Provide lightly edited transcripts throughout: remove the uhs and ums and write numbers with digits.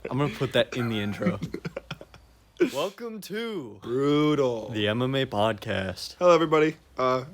I'm going to put that in the intro. Welcome to Brutal. the MMA podcast. Hello, everybody.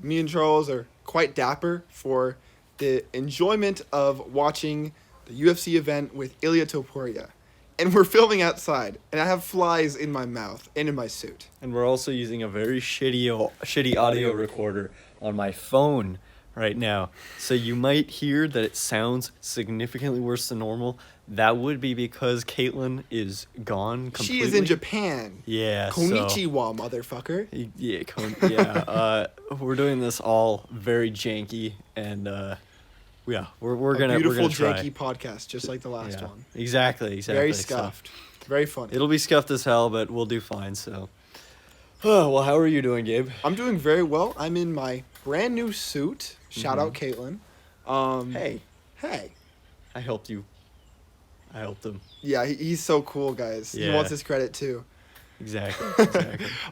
Me and Charles are quite dapper for the enjoyment of watching the UFC event with Ilia Topuria. And we're filming outside, and I have flies in my mouth and in my suit. And we're also using a very shitty audio recorder on my phone right now. So you might hear that it sounds significantly worse than normal. That would be because Kaitlin is gone completely. She is in Japan. Yeah. Konnichiwa, motherfucker. Yeah. We're doing this all very janky, and we're gonna beautiful try. janky podcast, just like the last one. Exactly. Very scuffed. Very funny. It'll be scuffed as hell, but we'll do fine. So, well, how are you doing, Gabe? I'm doing very well. I'm in my brand new suit. Shout out Kaitlin. Hey, I helped you. I helped him. Yeah, he's so cool, guys. Yeah. He wants his credit too. Exactly.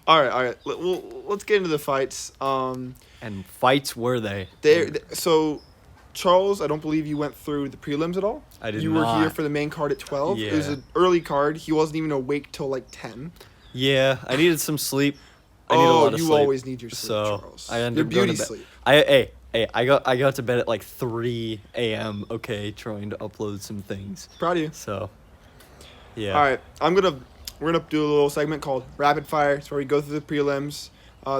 All right. Let's get into the fights. And fights were they? So, Charles, I don't believe you went through the prelims at all. I did You not. were here for the main card at 12. Yeah. It was an early card. He wasn't even awake till like 10. Yeah, I needed some sleep. I need a lot of you sleep. always need your sleep, So Charles. I ended Your up going beauty to bed. sleep. I got to bed at like 3 a.m. Okay, trying to upload some things. Proud of you. So, yeah. All right, we're gonna do a little segment called Rapid Fire. It's where we go through the prelims.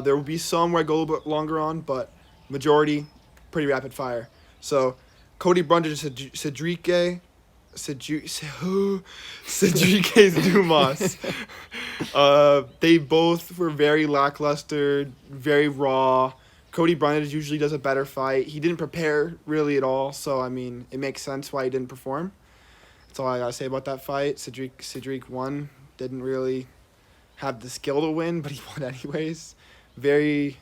There will be some where I go a little bit longer on, but majority pretty rapid fire. So, Cody Brundage, Cedric Dumas. They both were very lackluster, very raw. Cody Brundage usually does a better fight. He didn't prepare really at all, so I mean, it makes sense why he didn't perform. That's all I gotta say about that fight. Cedric won. Didn't really have the skill to win, but he won anyways. Very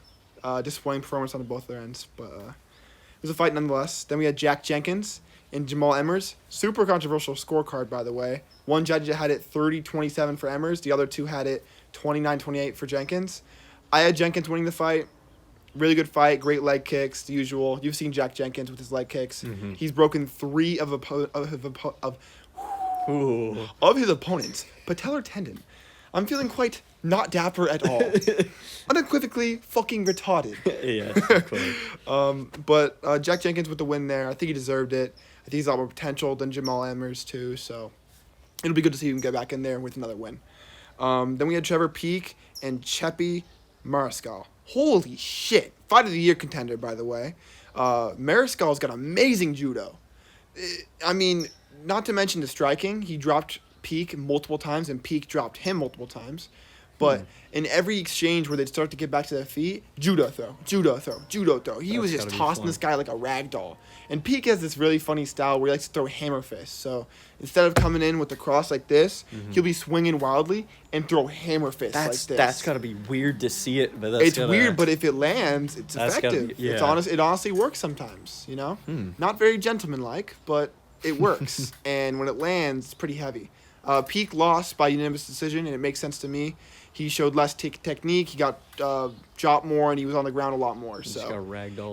disappointing performance on both their ends, but it was a fight nonetheless. Then we had Jack Jenkins and Jamal Emmers. Super controversial scorecard, by the way. One judge had it 30-27 for Emmers. The other two had it 29-28 for Jenkins. I had Jenkins winning the fight. Really good fight, great leg kicks, the usual. You've seen Jack Jenkins with his leg kicks. Mm-hmm. He's broken 3 of his opponents' patellar tendon. I'm feeling quite not dapper at all. Unequivocally fucking retarded. Yeah, exactly. But Jack Jenkins with the win there. I think he deserved it. I think he's a lot more potential than Jamal Emmers too. So it'll be good to see him get back in there with another win. Then we had Trevor Peek and Chepi Mariscal. Holy shit. Fight of the year contender, by the way. Mariscal's got amazing judo. I mean, not to mention the striking. He dropped Peek multiple times, and Peek dropped him multiple times. But in every exchange where they'd start to get back to their feet, judo throw, judo throw, judo throw. He was just tossing this guy like a rag doll. And Peek has this really funny style where he likes to throw hammer fists. So instead of coming in with the cross like this, he'll be swinging wildly and throw hammer fists like this. That's got to be weird to see it, but it's weird, but if it lands, it's effective. It honestly works sometimes, you know? Not very gentlemanlike, but it works. And when it lands, it's pretty heavy. Peek lost by unanimous decision, and it makes sense to me. He showed less technique. He got dropped more, and he was on the ground a lot more. So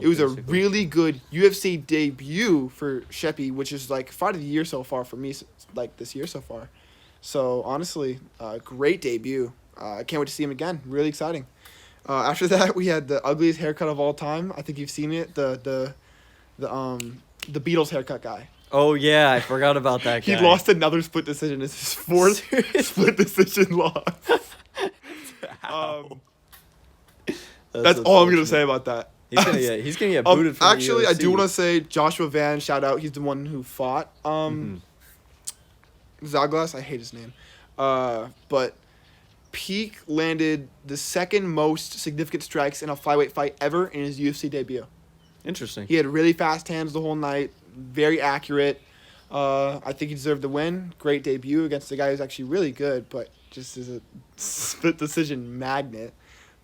it was a really good UFC debut for Chepi, which is like fight of the year so far for me, like this year so far. So honestly, great debut. I can't wait to see him again. Really exciting. After that, we had the ugliest haircut of all time. I think you've seen it. The Beatles haircut guy. Oh, yeah, I forgot about that guy. He lost another split decision. It's his 4th split decision loss. That's all I'm going to say about that. He's gonna get booted from actually, the UFC. I do want to say Joshua Van, shout out. He's the one who fought Zaglas. I hate his name. But Peek landed the second most significant strikes in a flyweight fight ever in his UFC debut. Interesting. He had really fast hands the whole night. Very accurate. I think he deserved the win. Great debut against a guy who's actually really good, but just is a split decision magnet.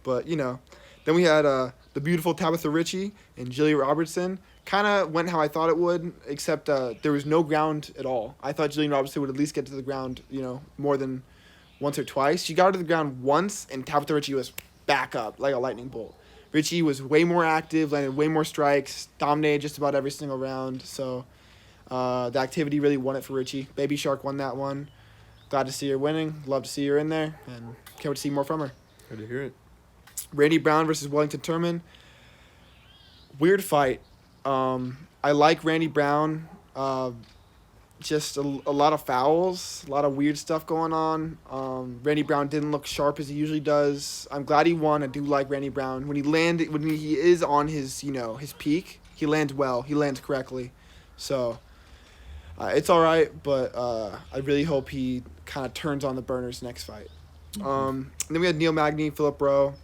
But, you know. Then we had the beautiful Tabitha Ritchie and Jillian Robertson. Kind of went how I thought it would, except there was no ground at all. I thought Jillian Robertson would at least get to the ground, you know, more than once or twice. She got to the ground once, and Tabitha Ritchie was back up like a lightning bolt. Ritchie was way more active, landed way more strikes, dominated just about every single round. So the activity really won it for Ritchie. Baby Shark won that one. glad to see her winning. Love to see her in there, and can't wait to see more from her. Good to hear it. Randy Brown versus Wellington Turman. Weird fight. I like Randy Brown. Just a lot of fouls, a lot of weird stuff going on. Randy Brown didn't look sharp as he usually does. I'm glad he won. I do like Randy Brown. When he is on his his peak, he lands well. He lands correctly. So it's all right, but I really hope he kind of turns on the burners next fight. And then we had Neil Magny, Philip Rowe.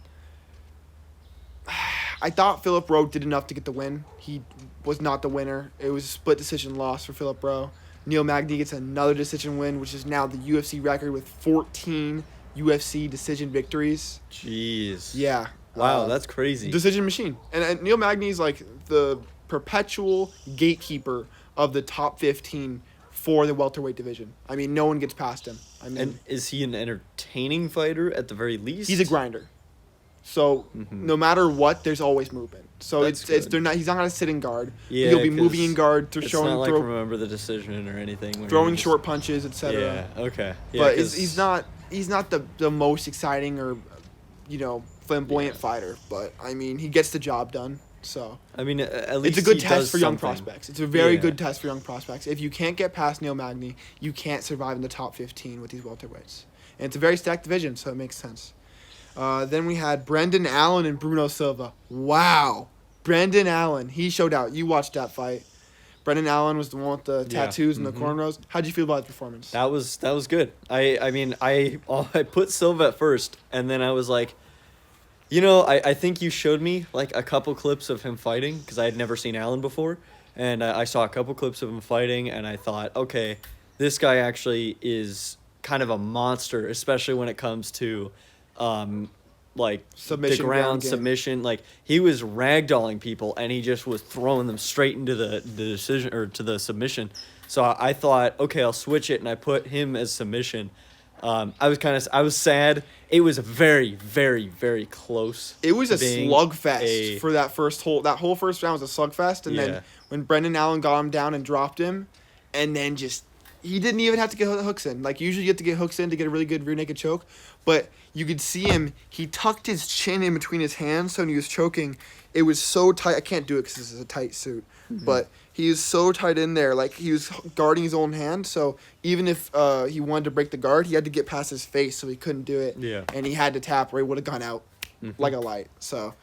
I thought Philip Rowe did enough to get the win. He was not the winner. It was a split decision loss for Philip Rowe. Neil Magny gets another decision win, which is now the UFC record with 14 UFC decision victories. Jeez. Yeah. Wow, that's crazy. Decision machine. And Neil Magny's like the perpetual gatekeeper of the top 15 for the welterweight division. I mean, no one gets past him. And is he an entertaining fighter at the very least? He's a grinder. So no matter what, there's always movement. So That's good. he's not gonna sit in guard. Yeah, He'll be moving in guard, it's not like remember the decision or anything. Throwing short punches, etc. Yeah. Okay. Yeah, But he's not the most exciting or flamboyant fighter. But I mean, he gets the job done. So I mean, at least it's a good he test does for young something. prospects. It's a very good test for young prospects. If you can't get past Neil Magny, you can't survive in the top 15 with these welterweights. And it's a very stacked division, so it makes sense. Then we had Brendan Allen and Bruno Silva. Wow. Brendan Allen. He showed out. You watched that fight. Brendan Allen was the one with the tattoos and the cornrows. How'd you feel about his performance? That was good. I mean, I put Silva at first, and then I was like, I think you showed me like a couple clips of him fighting because I had never seen Allen before. And I saw a couple clips of him fighting, and I thought, okay, this guy actually is kind of a monster, especially when it comes to like submission, the ground submission. Like he was ragdolling people and he just was throwing them straight into the decision or to the submission. So I thought, okay, I'll switch it, and I put him as submission. I was sad. It was very, very, very close. It was a slugfest for that whole first round was a slugfest, and then when Brendan Allen got him down and dropped him, and then he didn't even have to get hooks in. Like, usually you have to get hooks in to get a really good rear naked choke. But you could see him, he tucked his chin in between his hands, so when he was choking, it was so tight. I can't do it because this is a tight suit. Mm-hmm. But he was so tight in there. Like, he was guarding his own hand, so even if he wanted to break the guard, he had to get past his face, so he couldn't do it. Yeah. And he had to tap, or he would have gone out like a light. So,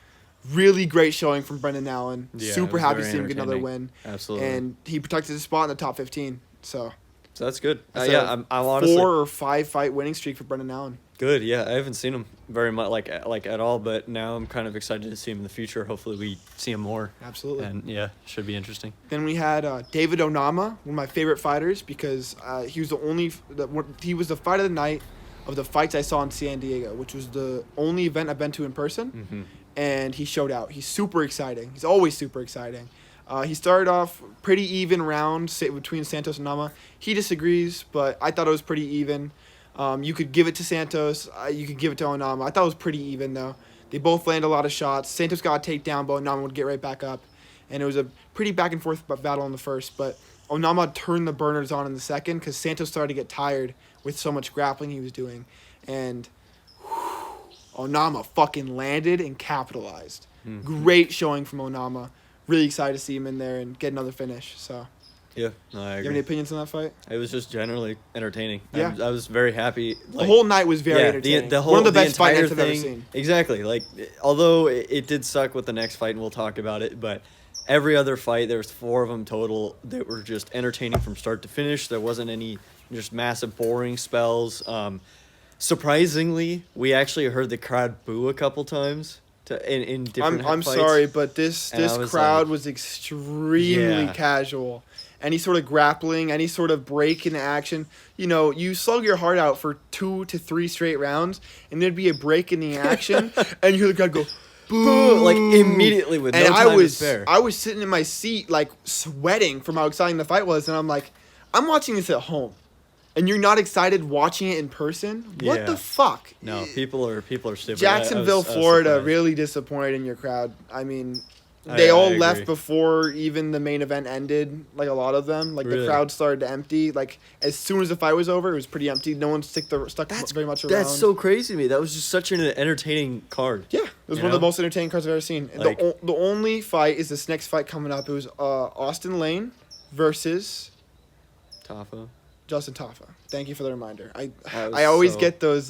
really great showing from Brendan Allen. Yeah, super happy to see him get another win. Absolutely. And he protected his spot in the top 15, so... So that's good. I'm honestly 4 or 5 fight winning streak for Brendan Allen. Good. Yeah, I haven't seen him very much, like at all. But now I'm kind of excited to see him in the future. Hopefully, we see him more. Absolutely. And yeah, should be interesting. Then we had David Onama, one of my favorite fighters, because he was he was the fight of the night of the fights I saw in San Diego, which was the only event I've been to in person. Mm-hmm. And he showed out. He's super exciting. He's always super exciting. He started off pretty even round between Santos and Nama. He disagrees, but I thought it was pretty even. You could give it to Santos. You could give it to Onama. I thought it was pretty even, though. They both landed a lot of shots. Santos got a takedown, but Onama would get right back up. And it was a pretty back-and-forth battle in the first. But Onama turned the burners on in the second because Santos started to get tired with so much grappling he was doing. And Onama fucking landed and capitalized. Mm-hmm. Great showing from Onama. Really excited to see him in there and get another finish. So, yeah, no, I agree. You have any opinions on that fight? It was just generally entertaining. Yeah, I was very happy. The whole night was very entertaining. One of the best fight nights I've ever seen. Exactly. Like, although it did suck with the next fight, and we'll talk about it, but every other fight, there was 4 of them total that were just entertaining from start to finish. There wasn't any just massive boring spells. Surprisingly, we actually heard the crowd boo a couple times. In different I'm fights. sorry, but this crowd was extremely casual. Any sort of grappling, any sort of break in action, you slug your heart out for 2 to 3 straight rounds, and there'd be a break in the action, and you hear the crowd go, boo, like immediately with no time to spare. I was sitting in my seat, like sweating from how exciting the fight was, and I'm like, I'm watching this at home. And you're not excited watching it in person? What the fuck? No, people are stupid. Jacksonville, Florida, really disappointed in your crowd. I mean, They all I left agree. before even the main event ended. Like a lot of them, like Really? the crowd started to empty. Like as soon as the fight was over, it was pretty empty. No one stuck very much around. That's so crazy to me. That was just such an entertaining card. Yeah, it was You one of the know? most entertaining cards I've ever seen. And Like- the only fight is this next fight coming up. It was Austin Lane versus Tafa. Justin Tafa. Thank you for the reminder. That was I always so- get those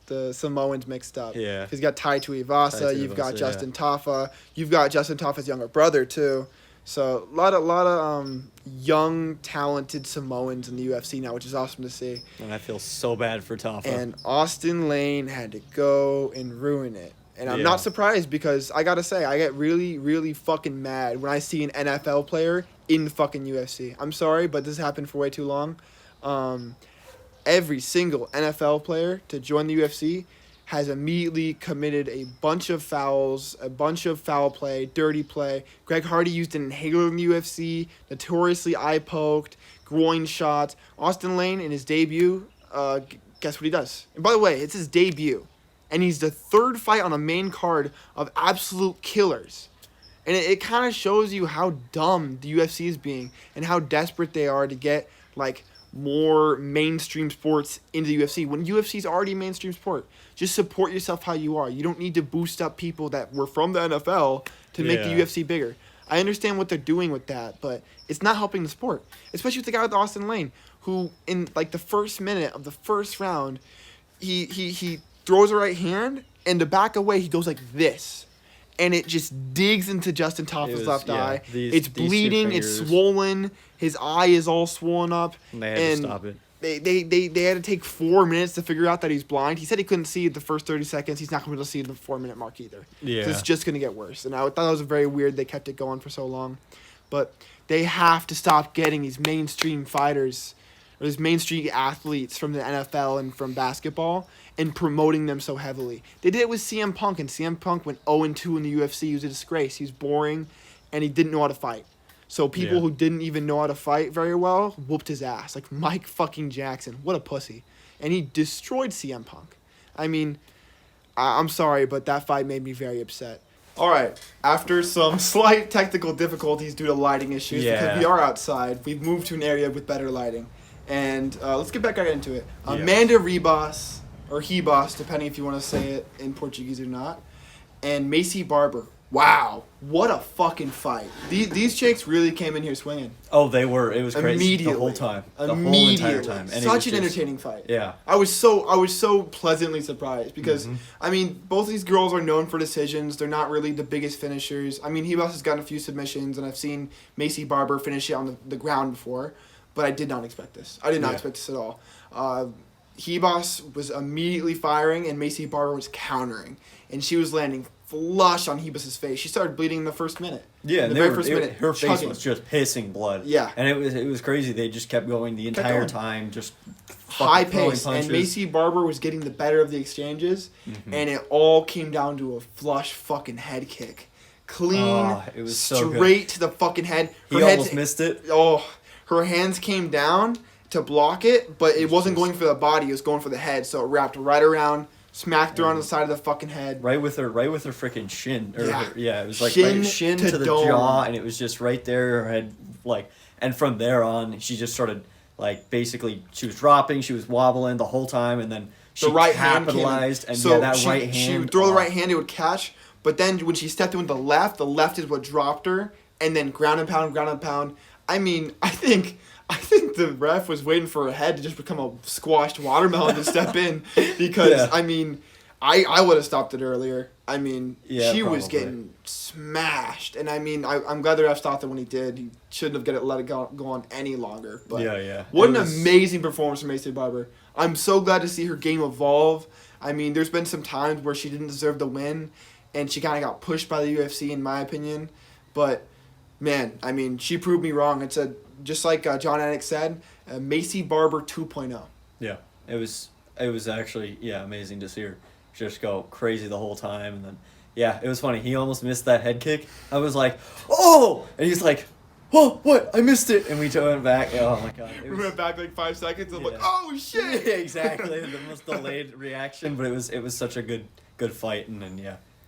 the Samoans mixed up. Yeah. He's got Tai Tuivasa. Tai You've got Tuivasa, Justin Tafa. You've got Justin Tafa's younger brother too. So a lot of young talented Samoans in the UFC now, which is awesome to see. And I feel so bad for Tafa. And Austin Lane had to go and ruin it. And I'm Yeah. not surprised because I gotta say, I get really, really fucking mad when I see an NFL player in fucking UFC. I'm sorry, but this happened for way too long. Every single NFL player to join the UFC has immediately committed a bunch of fouls, a bunch of foul play, dirty play. Greg Hardy used an inhaler in the UFC, notoriously eye poked, groin shots. Austin Lane in his debut, guess what he does? And by the way, it's his debut. And he's the third fight on a main card of absolute killers. And it kind of shows you how dumb the UFC is being and how desperate they are to get, like, more mainstream sports into the UFC when UFC is already a mainstream sport. Just support yourself how you are. You don't need to boost up people that were from the NFL to make the Yeah. UFC bigger. I understand what they're doing with that, but it's not helping the sport. Especially with the guy with Austin Lane, who in like the first minute of the first round, he throws a right hand and to back away he goes like this. And it just digs into Justin Tafa's left eye. It's these two bleeding. It's fingers. swollen. His eye is all swollen up. And they had to stop it. They had to take 4 minutes to figure out that he's blind. He said he couldn't see the first 30 seconds. He's not going to be able to see the 4-minute mark either. Yeah. So it's just going to get worse. And I thought it was very weird they kept it going for so long. But they have to stop getting these mainstream fighters or these mainstream athletes from the NFL and from basketball and promoting them so heavily. They did it with CM Punk, and CM Punk went 0-2 in the UFC. He was a disgrace. He was boring, and he didn't know how to fight. So people Yeah. who didn't even know how to fight very well whooped his ass. Like Mike fucking Jackson. What a pussy. And he destroyed CM Punk. I mean, I'm sorry, but that fight made me very upset. All right. After some slight technical difficulties due to lighting issues, because Yeah. we are outside, we've moved to an area with better lighting. And let's get back into it. Yeah. Amanda Ribas, or Ribas, depending if you want to say it in Portuguese or not, and Macy Barber. Wow, what a fucking fight. These chicks really came in here swinging. Oh, they were. It was crazy Immediately. the whole time. The whole Immediately. entire time. And it Such was an just- entertaining fight. Yeah. I was so pleasantly surprised because, Mm-hmm. I mean, both these girls are known for decisions. They're not really the biggest finishers. I mean, Ribas has gotten a few submissions, and I've seen Macy Barber finish it on the ground before, but I did not expect this. I did not Yeah. expect this at all. Ribas was immediately firing, and Macy Barber was countering, and she was landing flush on Ribas's face. She started bleeding in the first minute. Yeah, in and the very first minute. her face chugging. was just pissing blood. Yeah. And it was crazy. They just kept going the entire going. time, just High fucking throwing pace, and punches. Macy Barber was getting the better of the exchanges, Mm-hmm. and it all came down to a flush fucking head kick, clean, Oh, it was so good. straight to the fucking head. He head- almost missed it. Oh, her hands came down to block it, but it wasn't going for the body; it was going for the head. So it wrapped right around, smacked her on the side of the fucking head. Right with her freaking shin. Or Yeah. it was like Shin shin to to the dome. jaw, and it was just right there. Her head, like, and from there on, she just started, like, basically, she was dropping, she was wobbling the whole time, and then she The right hand came in. capitalized, and So that she, right hand. she would throw the right hand, it would catch. But then when she stepped in with the left is what dropped her, and then ground and pound. I mean, I think the ref was waiting for her head to just become a squashed watermelon to step in, because Yeah. I mean, I would have stopped it earlier. I mean, Yeah, she was probably. getting smashed, and I mean, I'm glad the ref stopped it when he did. He shouldn't have let it go on any longer. But Yeah. what It an was- amazing performance from Macy Barber. I'm so glad to see her game evolve. I mean, there's been some times where she didn't deserve the win, and she kind of got pushed by the UFC, in my opinion. But, man, I mean, she proved me wrong. It's just like John Anik said, Macy Barber 2.0. Yeah, it was actually amazing to see her just go crazy the whole time, and then it was funny. He almost missed that head kick. I was like, oh, and he's like, oh, what? I missed it, and we went back. Oh my god, We went back like 5 seconds. I'm like, Yeah. oh shit! exactly the most delayed reaction, but it was such a good fight, and then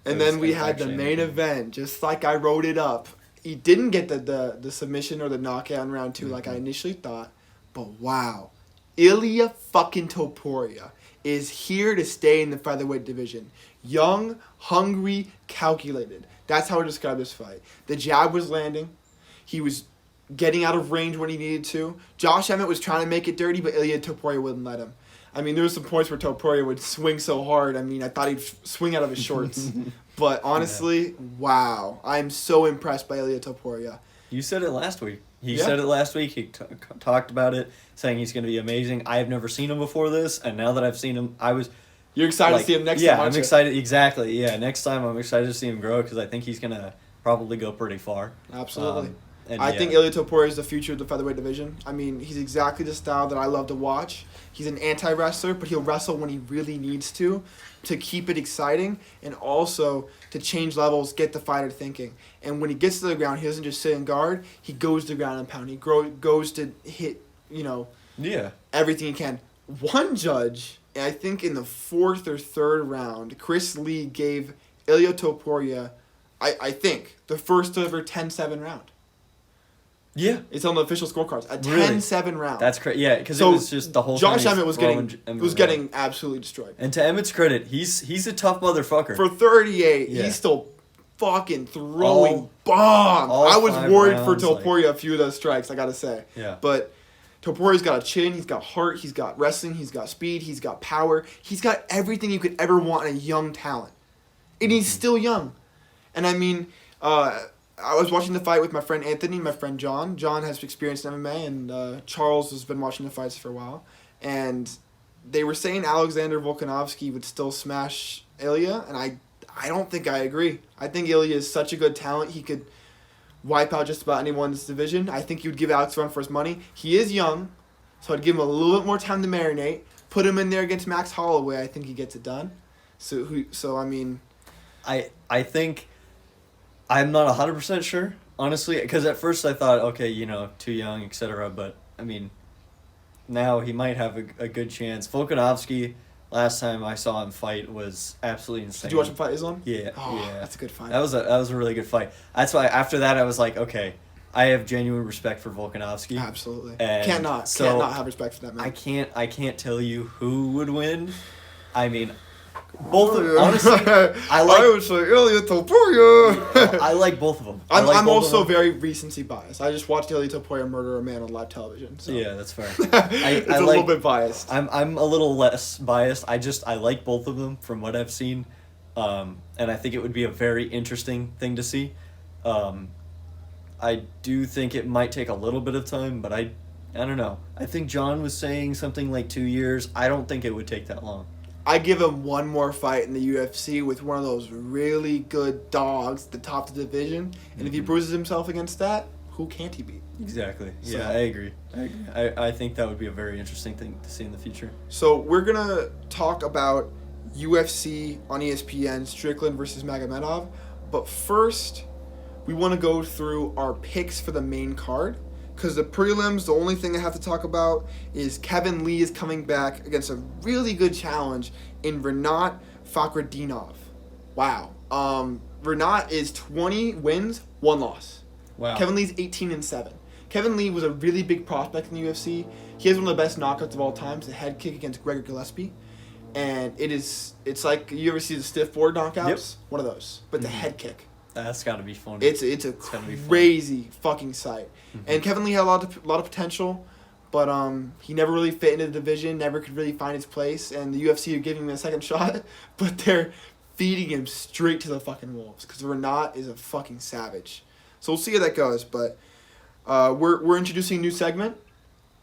And then we had the main event, just like I wrote it up. He didn't get the submission or the knockout in round 2 like I initially thought. But wow. Ilia fucking Topuria is here to stay in the featherweight division. Young, hungry, calculated. That's how I describe this fight. The jab was landing. He was getting out of range when he needed to. Josh Emmett was trying to make it dirty, but Ilia Topuria wouldn't let him. I mean, there were some points where Topuria would swing so hard. I mean, I thought he'd swing out of his shorts. But honestly, wow. I'm so impressed by Ilia Topuria. You said it last week. He said it last week. He talked about it, saying he's going to be amazing. I have never seen him before this, and now that I've seen him, You're excited to see him next time, Yeah, aren't I'm you? excited. Exactly. Yeah, next time I'm excited to see him grow because I think he's going to probably go pretty far. Absolutely. And I think Ilia Topuria is the future of the featherweight division. I mean, he's exactly the style that I love to watch. He's an anti-wrestler, but he'll wrestle when he really needs to keep it exciting and also to change levels, get the fighter thinking. And when he gets to the ground, he doesn't just sit and guard. He goes to the ground and pound. He goes to hit, everything he can. One judge, I think in the 4th or 3rd round, Chris Lee gave Ilia Topuria, I think, the first ever 10-7 round. Yeah. It's on the official scorecards. A 10-7 round. That's crazy. Yeah, because it was just the whole Josh time Emmett was getting absolutely destroyed. And to Emmett's credit, he's a tough motherfucker. For 38, he's still fucking throwing bombs. I was worried for Topuria a few of those strikes, I gotta say. Yeah. But Topuria's got a chin, he's got heart, he's got wrestling, he's got speed, he's got power. He's got everything you could ever want in a young talent. And he's still young. And I mean, I was watching the fight with my friend Anthony, my friend John. John has experience in MMA, and Charles has been watching the fights for a while. And they were saying Alexander Volkanovski would still smash Ilia, and I don't think I agree. I think Ilia is such a good talent. He could wipe out just about anyone in this division. I think he would give Alex a run for his money. He is young, so I'd give him a little bit more time to marinate. Put him in there against Max Holloway. I think he gets it done. So I mean, I think. I'm not 100% sure, honestly, because at first I thought, okay, too young, etc. But, I mean, now he might have a good chance. Volkanovski, last time I saw him fight, was absolutely insane. Did you watch him fight Islam? Yeah. That's a good fight. That was a really good fight. That's why after that I was like, okay, I have genuine respect for Volkanovski. Absolutely. And cannot have respect for that man. I can't tell you who would win. I mean, both of honestly, I would say Ilia Topuria. I like both of them. I'm also very recency biased. I just watched Ilia Topuria murder a man on live television. So. Yeah, that's fair. It's a little bit biased. I'm a little less biased. I like both of them from what I've seen, and I think it would be a very interesting thing to see. I do think it might take a little bit of time, but I don't know. I think John was saying something like 2 years. I don't think it would take that long. I give him one more fight in the UFC with one of those really good dogs at the top of the division. And if he bruises himself against that, who can't he beat? Exactly. Yeah, I agree. I think that would be a very interesting thing to see in the future. So we're going to talk about UFC on ESPN, Strickland versus Magomedov. But first, we want to go through our picks for the main card. Because the prelims, the only thing I have to talk about is Kevin Lee is coming back against a really good challenge in Rinat Fakhretdinov. Wow. Rinat is 20 wins, 1 loss. Wow. Kevin Lee's 18-7. Kevin Lee was a really big prospect in the UFC. He has one of the best knockouts of all time, the head kick against Gregor Gillespie. And it's like, you ever see the stiff board knockouts? Yep. One of those, but the head kick. That's got to be fun. It's a crazy fucking sight. Mm-hmm. And Kevin Lee had a lot of potential, but he never really fit into the division, never could really find his place, and the UFC are giving him a second shot, but they're feeding him straight to the fucking wolves, because Rinat is a fucking savage. So we'll see how that goes, but we're introducing a new segment.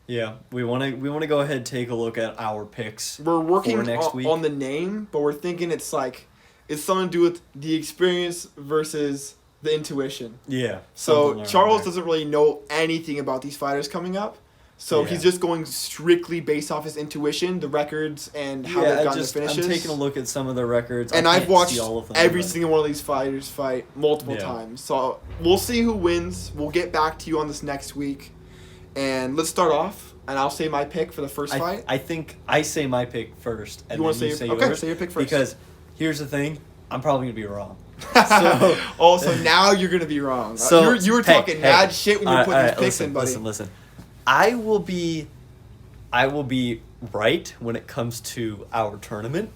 Yeah, we want to go ahead and take a look at our picks. We're working for next week. On the name, but we're thinking it's something to do with the experience versus the intuition. Yeah. So Charles doesn't really know anything about these fighters coming up. So he's just going strictly based off his intuition, the records, and how they've gotten their finishes. I'm taking a look at some of the records. And I've watched every single one of these fighters fight multiple times. So we'll see who wins. We'll get back to you on this next week. And let's start off, and I'll say my pick for the first fight. I think I say my pick first. And you want to say your pick first? Because here's the thing. I'm probably gonna be wrong. So now you're gonna be wrong. So you were talking mad shit when you were putting these picks in, buddy. Listen. I will be right when it comes to our tournament,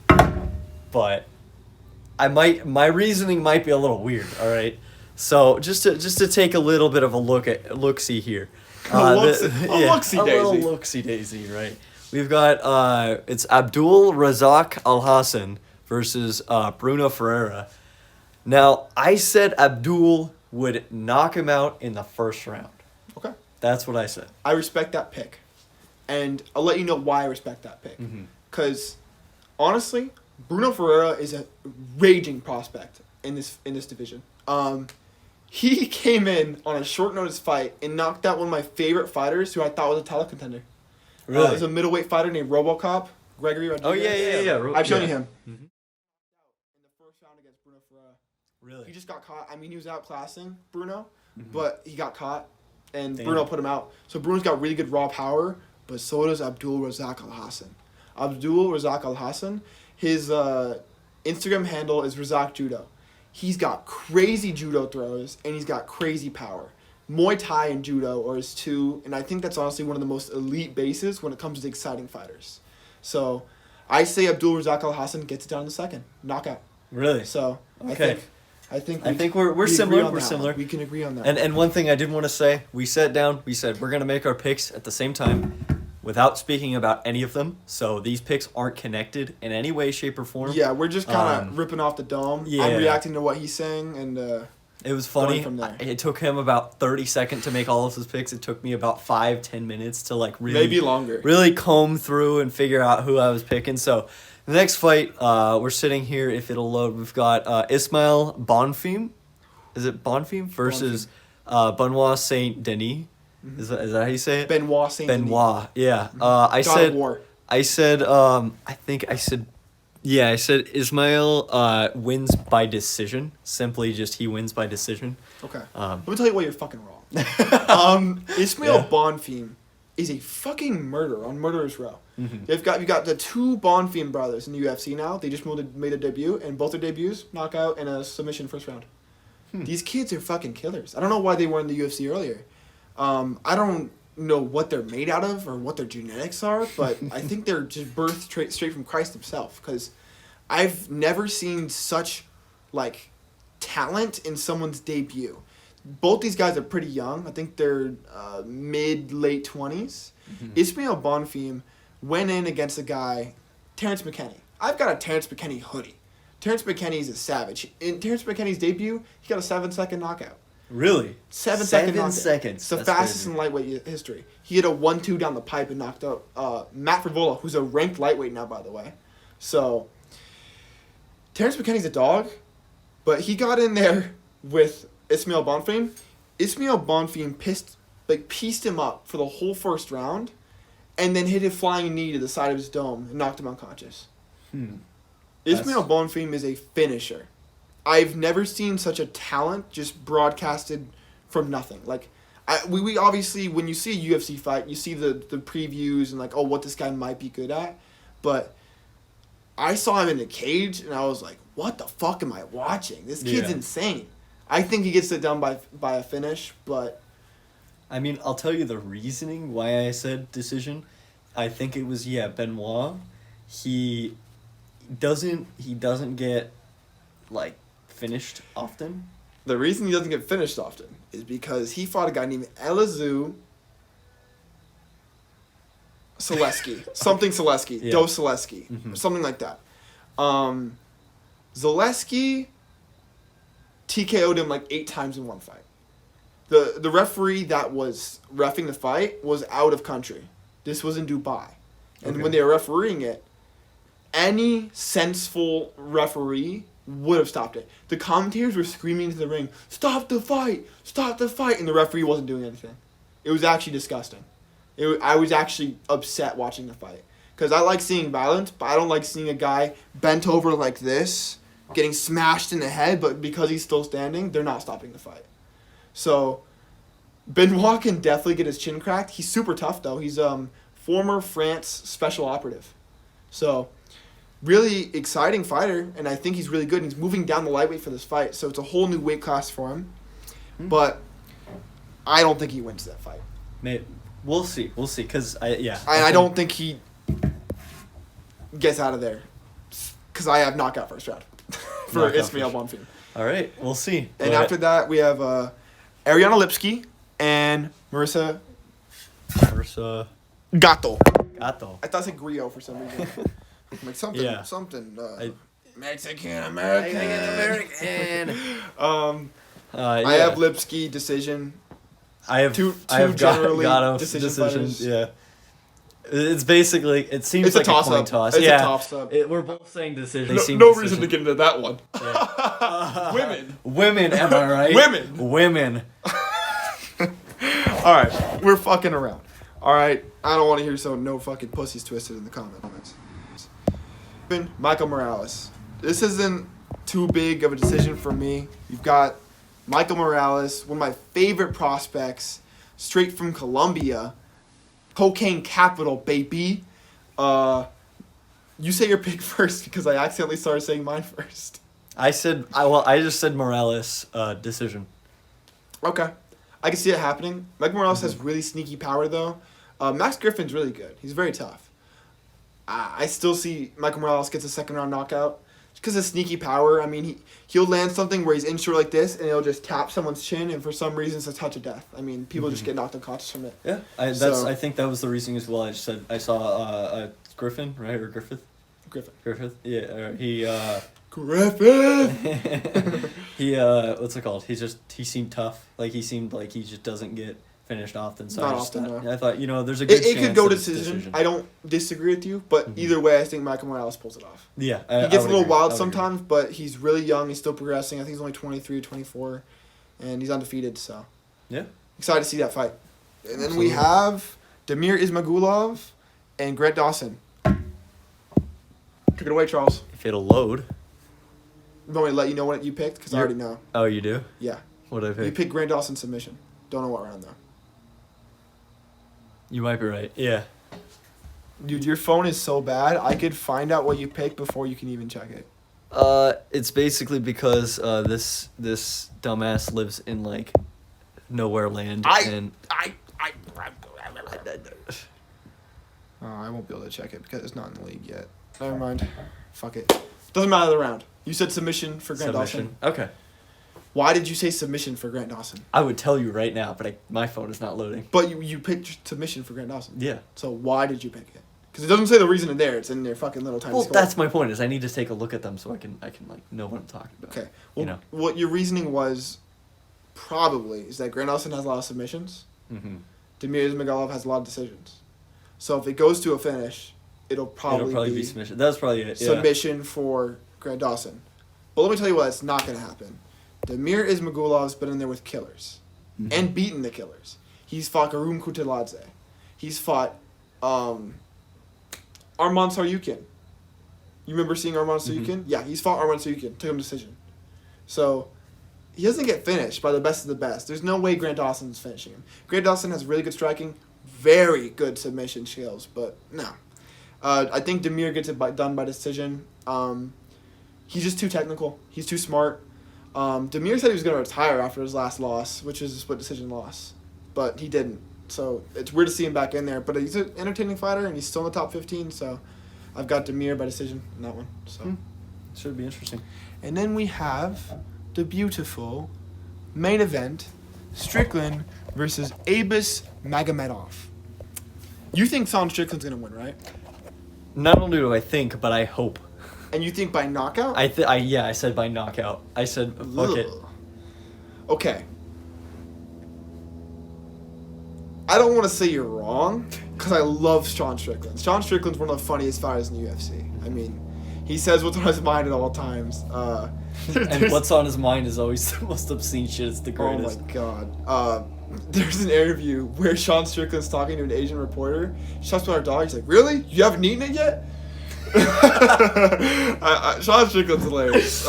but my reasoning might be a little weird. All right, so just to take a little bit of a look-see here. A little look-see daisy, right? We've got it's Abdul Razak Al Hassan versus Bruno Ferreira. Now, I said Abdul would knock him out in the first round. Okay. That's what I said. I respect that pick. And I'll let you know why I respect that pick. Because, honestly, Bruno Ferreira is a raging prospect in this division. He came in on a short notice fight and knocked out one of my favorite fighters who I thought was a title contender. Really? It was a middleweight fighter named RoboCop, Gregory Rodriguez. Oh, yeah. I've shown you him. In the first round against Bruno Ferreira. Really? He just got caught. I mean, he was outclassing Bruno, but he got caught, and Bruno put him out. So Bruno's got really good raw power, but so does Abdul Razak Al Hassan. Abdul Razak Al Hassan, his Instagram handle is Razak Judo. He's got crazy judo throws, and he's got crazy power. Muay Thai and judo are his two, and I think that's honestly one of the most elite bases when it comes to exciting fighters. So I say Abdul Razak Al Hassan gets it down in the second. Knockout. Really? So okay. I think we're similar. We're similar. We can agree on that. And one thing I did want to say, we sat down, we said we're gonna make our picks at the same time without speaking about any of them. So these picks aren't connected in any way, shape, or form. Yeah, we're just kind of ripping off the dome. Yeah. I'm reacting to what he's saying, and it was funny. from there. It took him about 30 seconds to make all of his picks. It took me about 5-10 minutes to really maybe longer. Really comb through and figure out who I was picking. So the next fight, we're sitting here. If it'll load, we've got Ismael Bonfim. Is it Bonfim versus Benoit Saint Denis? Is that how you say it? Benoit Saint Denis. Benoit. Yeah. I said Ismael wins by decision. Simply just he wins by decision. Okay. Let me tell you why you're fucking wrong. Ismael Bonfim is a fucking murderer on Murderer's Row. You got the two Bonfim brothers in the UFC now. They just made a debut, and both their debuts knockout and a submission first round. These kids are fucking killers. I don't know why they weren't in the UFC earlier. I don't know what they're made out of or what their genetics are, but I think they're just birthed straight from Christ himself, because I've never seen such talent in someone's debut. Both these guys are pretty young. I think they're mid-late 20s. Ismael Bonfim went in against a guy, Terrence McKinney. I've got a Terrence McKinney hoodie. Terrence McKinney's a savage. In Terrence McKinney's debut, he got a 7-second knockout. Really? 7-second knockout. 7 seconds. It's the That's fastest crazy. in lightweight history. He hit a 1-2 down the pipe and knocked out Matt Frivola, who's a ranked lightweight now, by the way. So, Terrence McKinney's a dog, but he got in there with Ismael Bonfim. Ismael Bonfim pieced him up for the whole first round, and then hit a flying knee to the side of his dome and knocked him unconscious. Ismael Bonfim is a finisher. I've never seen such a talent just broadcasted from nothing. We obviously, when you see a UFC fight, you see the previews and what this guy might be good at, but I saw him in the cage and I was like, what the fuck am I watching? This kid's insane. I think he gets it done by a finish, but I mean, I'll tell you the reasoning why I said decision. I think it was Benoit. He doesn't get finished often. The reason he doesn't get finished often is because he fought a guy named Elizu Zaleski. Something Zaleski. Yeah. Do Zaleski. Something like that. Zaleski TKO'd him 8 times in one fight. The referee that was reffing the fight was out of country. This was in Dubai. And when they were refereeing it, any senseful referee would have stopped it. The commentators were screaming into the ring, "Stop the fight! Stop the fight!" And the referee wasn't doing anything. It was actually disgusting. I was actually upset watching the fight. Because I like seeing violence, but I don't like seeing a guy bent over like this, getting smashed in the head, but because he's still standing, they're not stopping the fight. So, Benoit can definitely get his chin cracked. He's super tough, though. He's former France special operative. So, really exciting fighter, and I think he's really good. And he's moving down the lightweight for this fight, so it's a whole new weight class for him. But I don't think he wins that fight. Maybe. We'll see. We'll see. Because, I don't think he gets out of there. Because I have knockout first round for Ismael Bonfim. All right. We'll see. And after that, we have Ariane Lipski and Marissa Gato. I thought I said Griot for some reason. Like something. Mexican American. I have Lipski decision. I have generally Gato decisions. Yeah. It seems It's like a coin toss. It's a toss-up. We're both saying decision. No reason to get into that one. Yeah. Women, am I right? Women. All right, we're fucking around. All right, I don't want to hear no fucking pussies twisted in the comments. Michael Morales. This isn't too big of a decision for me. You've got Michael Morales, one of my favorite prospects, straight from Colombia. Cocaine capital, baby. You say your pick first because I accidentally started saying mine first. I just said Morales decision. Okay. I can see it happening. Michael Morales has really sneaky power, though. Max Griffin's really good. He's very tough. I still see Michael Morales gets a second-round knockout. Because of sneaky power, I mean, he'll land something where he's inshore like this, and he'll just tap someone's chin, and for some reason, it's a touch of death. I mean, people just get knocked unconscious from it. Yeah, I think that was the reasoning as well. I saw Griffin, right, or Griffith? Griffith. Yeah, Griffin. He what's it called? He seemed tough. Like he seemed like he just doesn't get finished often. So Not I often, no. I thought there's a good chance it could go that decision. I don't disagree with you, but either way, I think Michael Morales pulls it off. Yeah, he gets a little wild sometimes, but he's really young. He's still progressing. I think he's only 23 or 24, and he's undefeated. So yeah, excited to see that fight. And then we have Damir Ismagulov and Grant Dawson. Took it away, Charles. If it'll load. You want me to let you know what you picked? Because I already know. Oh, you do? Yeah. What did I pick? You picked Grant Dawson submission. Don't know what round, though. You might be right. Yeah. Dude, your phone is so bad, I could find out what you picked before you can even check it. It's basically because this dumbass lives in, like, nowhere land. I won't be able to check it because it's not in the league yet. Never mind. Fuck it. Doesn't matter the round. You said submission for Grant Dawson. Okay. Why did you say submission for Grant Dawson? I would tell you right now, but my phone is not loading. But you picked submission for Grant Dawson. Yeah. So why did you pick it? Because it doesn't say the reason in there. It's in their fucking little tiny score. That's my point. Is I need to take a look at them so I can like know what I'm talking about. Okay. Well, what your reasoning was probably is that Grant Dawson has a lot of submissions. Mm-hmm. Damir Ismagulov has a lot of decisions. So if it goes to a finish, it'll probably be submission. That's probably it. Yeah. Submission for Grant Dawson. But let me tell you what's not going to happen. Damir Ismagulov's been in there with killers. Mm-hmm. And beaten the killers. He's fought Garum Kutiladze. He's fought Arman Saryukin. You remember seeing Arman Saryukin? Mm-hmm. Yeah, he's fought Arman Saryukin. Took him decision. So he doesn't get finished by the best of the best. There's no way Grant Dawson's finishing him. Grant Dawson has really good striking, very good submission skills, but no. I think Damir gets it done by decision. He's just too technical. He's too smart. Damir said he was going to retire after his last loss, which is a split decision loss, but he didn't. So it's weird to see him back in there, but he's an entertaining fighter, and he's still in the top 15, so I've got Damir by decision in that one. So should be interesting. And then we have the beautiful main event, Strickland versus Abus Magomedov. You think Strickland's going to win, right? Not only do I think, but I hope. And you think by knockout? I said by knockout. I said, fuck it. Okay. I don't want to say you're wrong, because I love Sean Strickland. Sean Strickland's one of the funniest fighters in the UFC. I mean, he says what's on his mind at all times. And what's on his mind is always the most obscene shit. It's the greatest. Oh my god. There's an interview where Sean Strickland's talking to an Asian reporter. She talks about her dog. He's like, really? You haven't eaten it yet? Sean Strickland's hilarious.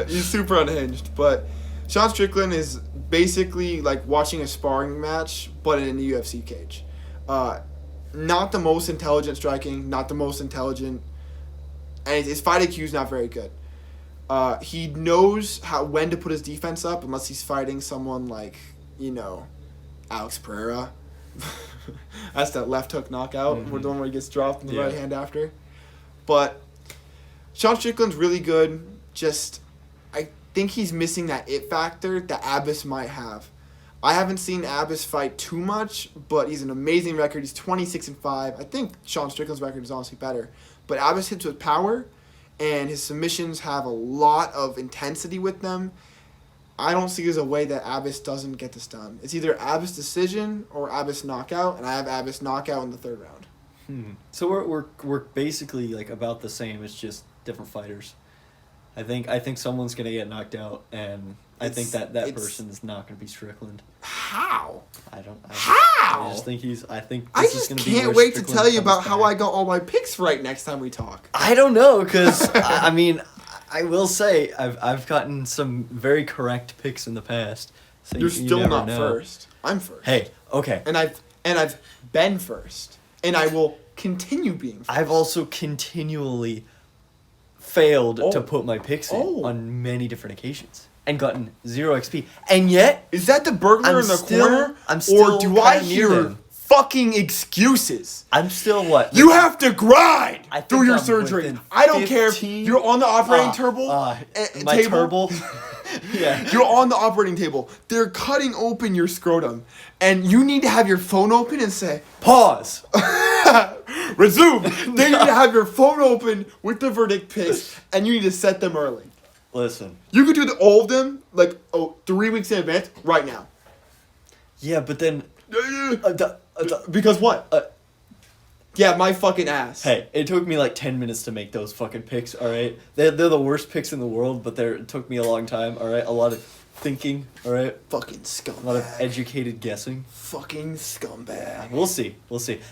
He's super unhinged, but Sean Strickland is basically like watching a sparring match, but in the UFC cage. Not the most intelligent striking, not the most intelligent And his fight IQ is not very good. He knows when to put his defense up unless he's fighting someone like, Alex Ferreira. That's that left hook knockout, where the one where he gets dropped in the right hand after. But Sean Strickland's really good. Just, I think he's missing that it factor that Abbas might have. I haven't seen Abbas fight too much, but he's an amazing record. He's 26-5. I think Sean Strickland's record is honestly better. But Abbas hits with power, and his submissions have a lot of intensity with them. I don't see there's a way that Abbas doesn't get this done. It's either Abbas decision or Abbas knockout, and I have Abbas knockout in the third round. So we're basically like about the same. It's just different fighters. I think someone's gonna get knocked out, and I think that person is not gonna be Strickland. How? I How? I think I this is just gonna be can't where wait to Strickland tell you comes about how back. I got all my picks right next time we talk. I don't know, because I mean, I will say I've gotten some very correct picks in the past. So You're you still never not know. first. I'm first. Hey, okay. And I've been first, and I will continue being first. I've also continually failed to Oh. put my picks in Oh. on many different occasions and gotten 0 XP. And yet, Is that the burglar I'm in the still- corner? I'm still or do I kinda near hear them. fucking excuses? I'm still what? You have to grind I think through your I'm surgery. within I don't care if 15 you're on the operating table. my table. Yeah. You're on the operating table. They're cutting open your scrotum, and you need to have your phone open and say, Pause. resume. They need to have your phone open with the verdict picks, and you need to set them early. Listen. You could do all of them, 3 weeks in advance, right now. Yeah, but then. Because what? Yeah, my fucking ass. Hey, it took me like 10 minutes to make those fucking picks, alright? They're the worst picks in the world, but it took me a long time, alright? A lot of thinking, alright? Fucking scumbag. A lot of educated guessing. Fucking scumbag. We'll see.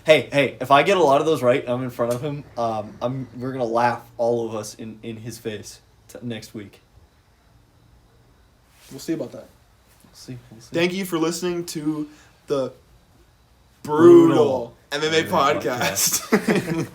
Hey, if I get a lot of those right, I'm in front of him. We're gonna laugh, all of us, in his face next week. We'll see about that. We'll see. Thank you for listening to the Brutal MMA podcast.